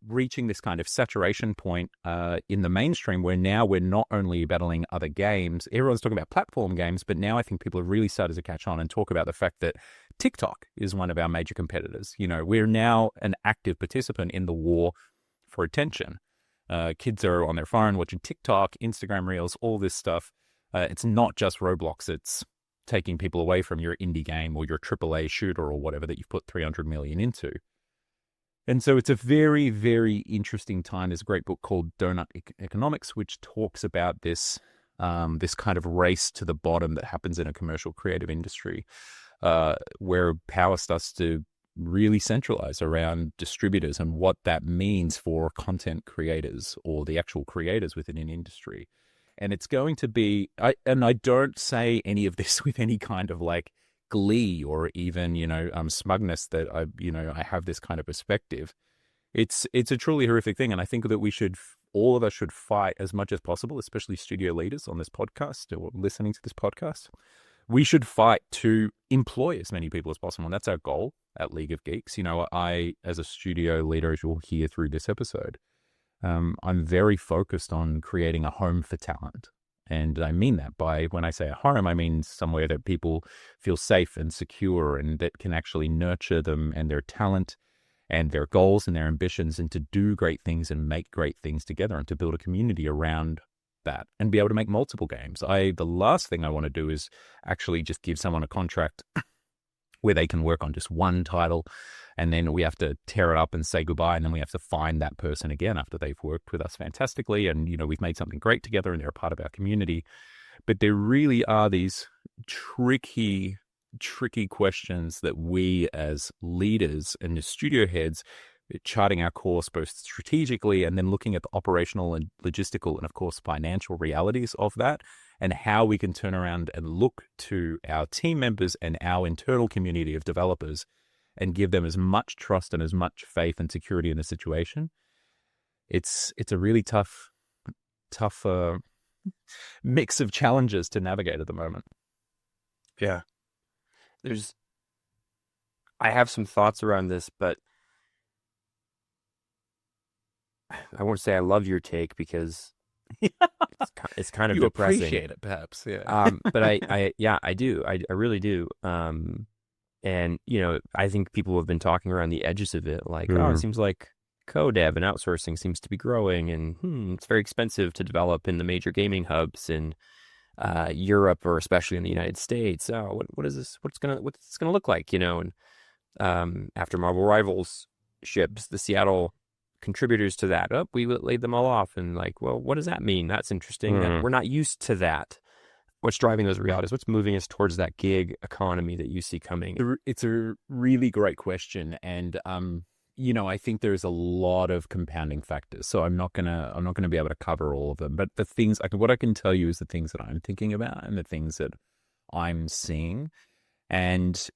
reaching this kind of saturation point in the mainstream where now we're not only battling other games, everyone's talking about platform games, but now I think people have really started to catch on and talk about the fact that TikTok is one of our major competitors. You know, we're now an active participant in the war for attention. Kids are on their phone watching TikTok, Instagram Reels, all this stuff. It's not just Roblox. It's taking people away from your indie game or your AAA shooter or whatever that you've put 300 million into. And so it's a very, very interesting time. There's a great book called Donut Economics, which talks about this kind of race to the bottom that happens in a commercial creative industry, where power starts to really centralize around distributors and what that means for content creators or the actual creators within an industry. And it's going to be, and I don't say any of this with any kind of like glee or even, smugness that I have this kind of perspective. It's a truly horrific thing. And I think that all of us should fight as much as possible, especially studio leaders on this podcast or listening to this podcast. We should fight to employ as many people as possible. And that's our goal at League of Geeks. I, as a studio leader, as you'll hear through this episode, I'm very focused on creating a home for talent. And I mean that by, when I say a home, I mean somewhere that people feel safe and secure and that can actually nurture them and their talent and their goals and their ambitions, and to do great things and make great things together and to build a community around that and be able to make multiple games. The last thing I want to do is actually just give someone a contract where they can work on just one title, and then we have to tear it up and say goodbye, and then we have to find that person again after they've worked with us fantastically, and we've made something great together and they're a part of our community. But there really are these tricky questions that we as leaders and the studio heads, charting our course both strategically and then looking at the operational and logistical and of course financial realities of that, and how we can turn around and look to our team members and our internal community of developers and give them as much trust and as much faith and security in the situation. It's a really tough mix of challenges to navigate at the moment. Yeah. I have some thoughts around this, but I won't say I love your take because it's kind of you depressing. Appreciate it, perhaps, yeah. But I do. I really do. And I think people have been talking around the edges of it, like, oh, it seems like co-dev and outsourcing seems to be growing, and it's very expensive to develop in the major gaming hubs in Europe or especially in the United States. Oh, what is this? What's gonna look like? And after Marvel Rivals ships, the Seattle contributors to that, we laid them all off, and like, well, what does that mean? That's interesting. That we're not used to that. What's driving those realities? What's moving us towards that gig economy that you see coming? It's a really great question, and I think there's a lot of compounding factors. So I'm not gonna be able to cover all of them. But the things what I can tell you is the things that I'm thinking about and the things that I'm seeing. And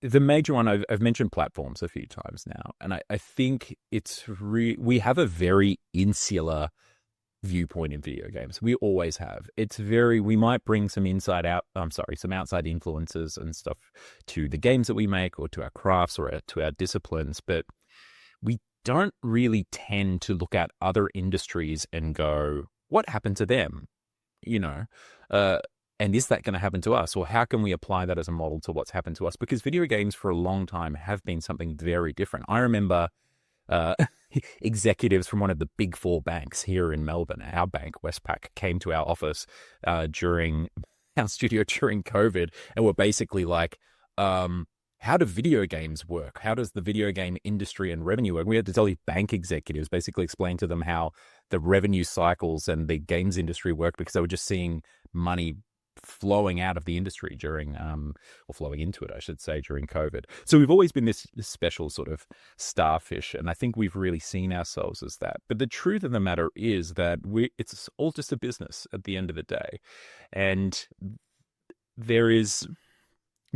the major one, I've mentioned platforms a few times now, and I think we have a very insular viewpoint in video games. We always have. We might bring some some outside influences and stuff to the games that we make or to our crafts or to our disciplines, but we don't really tend to look at other industries and go, what happened to them? And is that going to happen to us? Or how can we apply that as a model to what's happened to us? Because video games for a long time have been something very different. I remember executives from one of the big four banks here in Melbourne, our bank, Westpac, came to our office during our studio during COVID and were basically like, how do video games work? How does the video game industry and revenue work? We had to tell these bank executives, basically explain to them how the revenue cycles and the games industry work, because they were just seeing money flowing out of the industry or flowing into it, I should say, during COVID. So we've always been this special sort of starfish, and I think we've really seen ourselves as that. But the truth of the matter is that it's all just a business at the end of the day. And there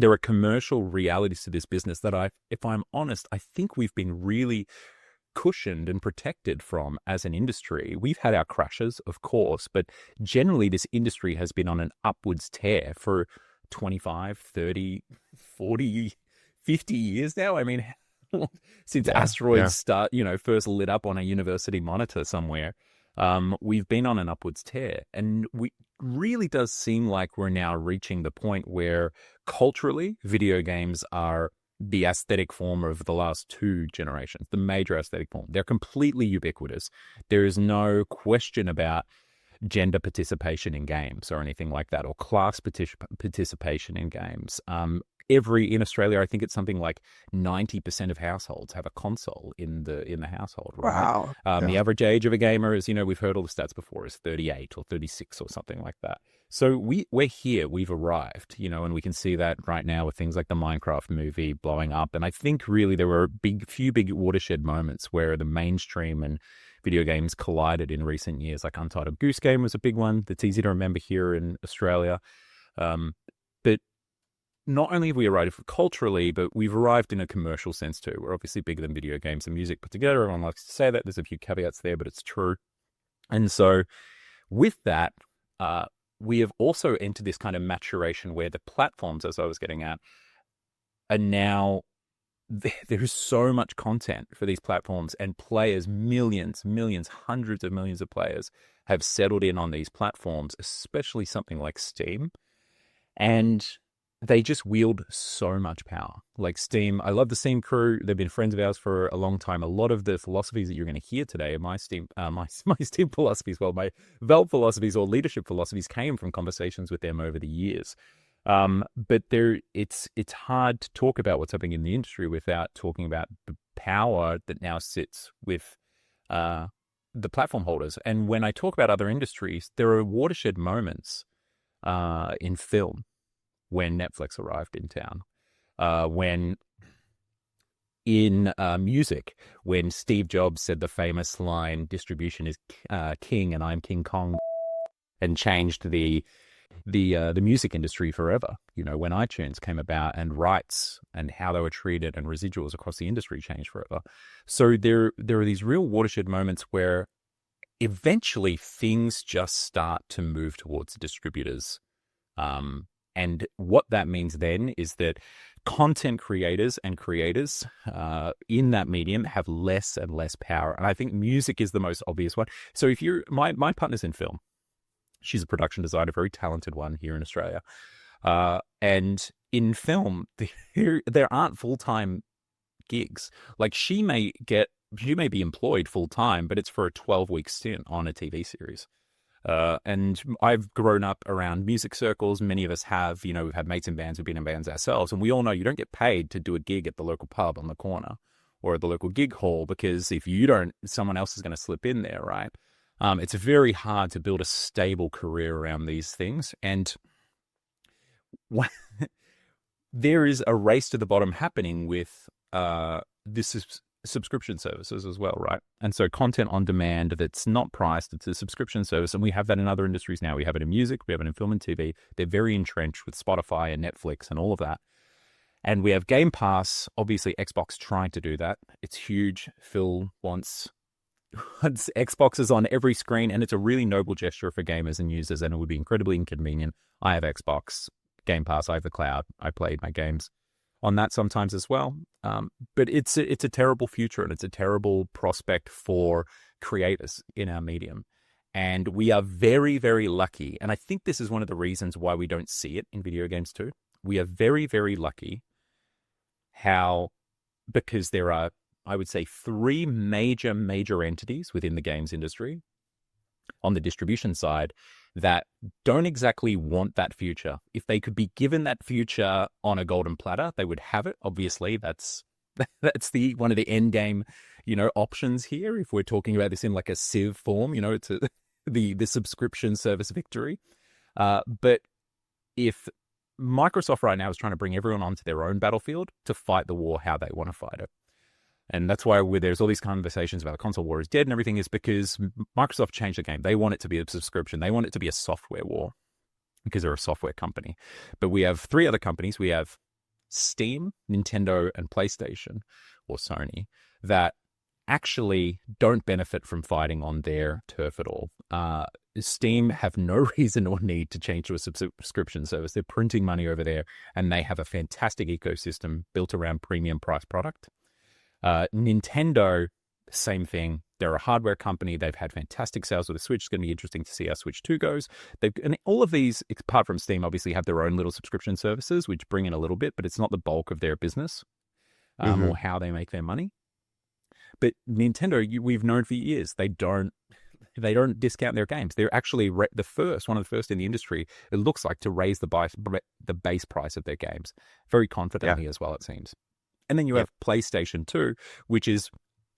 are commercial realities to this business that if I'm honest, I think we've been really cushioned and protected from as an industry. We've had our crashes, of course, but generally this industry has been on an upwards tear for 25, 30, 40, 50 years now. I mean, since Yeah. asteroids first lit up on a university monitor somewhere. We've been on an upwards tear, and we really does seem like we're now reaching the point where culturally video games are the aesthetic form of the last two generations, the major aesthetic form. They're completely ubiquitous. There is no question about gender participation in games or anything like that, or class participation in games. In Australia, I think it's something like 90% of households have a console in the household, right? Wow. The average age of a gamer is, we've heard all the stats before, is 38 or 36 or something like that. So we're here, we've arrived, and we can see that right now with things like the Minecraft movie blowing up. And I think really there were few big watershed moments where the mainstream and video games collided in recent years. Like Untitled Goose Game was a big one that's easy to remember here in Australia. But not only have we arrived culturally, but we've arrived in a commercial sense too. We're obviously bigger than video games and music put together. Everyone likes to say that. There's a few caveats there, but it's true. And so with that, we have also entered this kind of maturation where the platforms, as I was getting at, are now, there is so much content for these platforms, and players, millions, hundreds of millions of players have settled in on these platforms, especially something like Steam. And they just wield so much power. Like Steam, I love the Steam crew. They've been friends of ours for a long time. A lot of the philosophies that you're going to hear today, my Steam philosophies, my Valve philosophies or leadership philosophies, came from conversations with them over the years. But it's hard to talk about what's happening in the industry without talking about the power that now sits with the platform holders. And when I talk about other industries, there are watershed moments in film, when Netflix arrived in town, when in music, when Steve Jobs said the famous line, "Distribution is king, and I'm King Kong," and changed the music industry forever. When iTunes came about, and rights and how they were treated and residuals across the industry changed forever. So there are these real watershed moments where eventually things just start to move towards distributors. And what that means then is that content creators and creators in that medium have less and less power. And I think music is the most obvious one. So if my partner's in film, she's a production designer, very talented one here in Australia. And in film, there aren't full-time gigs. Like she may be employed full-time, but it's for a 12-week stint on a TV series. And I've grown up around music circles. Many of us have, we've had mates in bands, we've been in bands ourselves. And we all know you don't get paid to do a gig at the local pub on the corner or at the local gig hall, because if you don't, someone else is going to slip in there, right? It's very hard to build a stable career around these things. And there is a race to the bottom happening with this is subscription services as well, right? And so content on demand that's not priced, it's a subscription service. And we have that in other industries now. We have it in music, we have it in film and TV. They're very entrenched with Spotify and Netflix and all of that. And we have Game Pass, obviously Xbox trying to do that. It's huge. Phil wants Xboxes on every screen, and it's a really noble gesture for gamers and users, and it would be incredibly inconvenient. I have Xbox, Game Pass, I have the cloud. I played my games on that sometimes as well. But it's a terrible future, and it's a terrible prospect for creators in our medium. And we are very, very lucky. And I think this is one of the reasons why we don't see it in video games too. We are very, very lucky because there are, I would say, three major entities within the games industry on the distribution side that don't exactly want that future. If they could be given that future on a golden platter, they would have it. Obviously, that's one of the end game, options here. If we're talking about this in like a Civ form, it's the subscription service victory. But if Microsoft right now is trying to bring everyone onto their own battlefield to fight the war how they want to fight it. And that's why there's all these conversations about the console war is dead and everything, is because Microsoft changed the game. They want it to be a subscription. They want it to be a software war because they're a software company. But we have three other companies. We have Steam, Nintendo, and PlayStation, or Sony, that actually don't benefit from fighting on their turf at all. Steam have no reason or need to change to a subscription service. They're printing money over there, and they have a fantastic ecosystem built around premium price product. Nintendo, same thing. They're a hardware company. They've had fantastic sales with the Switch. It's going to be interesting to see how Switch 2 goes. And all of these, apart from Steam, obviously have their own little subscription services, which bring in a little bit, but it's not the bulk of their business or how they make their money. But Nintendo, we've known for years, they don't discount their games. They're actually one of the first in the industry, it looks like, to raise the base price of their games very confidently as well, it seems. And then you have PlayStation 2, which is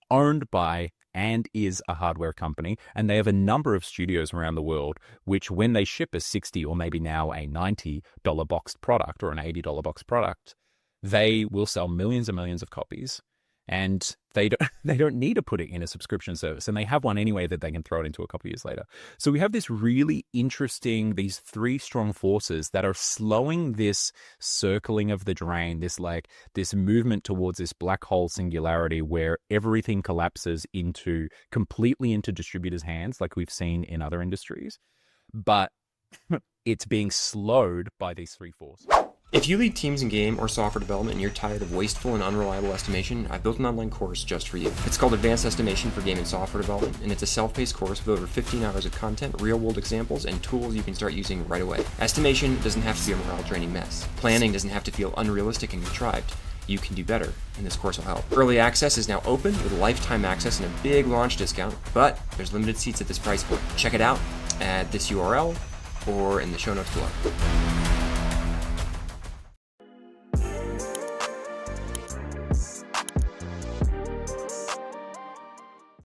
owned by and is a hardware company, and they have a number of studios around the world, which when they ship a $60 or maybe now a $90 boxed product or an $80 boxed product, they will sell millions and millions of copies. And they don't need to put it in a subscription service, and they have one anyway that they can throw it into a couple of years later. So we have this really interesting, these three strong forces that are slowing this circling of the drain, this movement towards this black hole singularity where everything collapses completely into distributors' hands, like we've seen in other industries. But it's being slowed by these three forces. If you lead teams in game or software development and you're tired of wasteful and unreliable estimation, I've built an online course just for you. It's called Advanced Estimation for Game and Software Development, and it's a self-paced course with over 15 hours of content, real-world examples, and tools you can start using right away. Estimation doesn't have to be a morale-draining mess. Planning doesn't have to feel unrealistic and contrived. You can do better, and this course will help. Early access is now open with lifetime access and a big launch discount, but there's limited seats at this price point. Check it out at this URL or in the show notes below.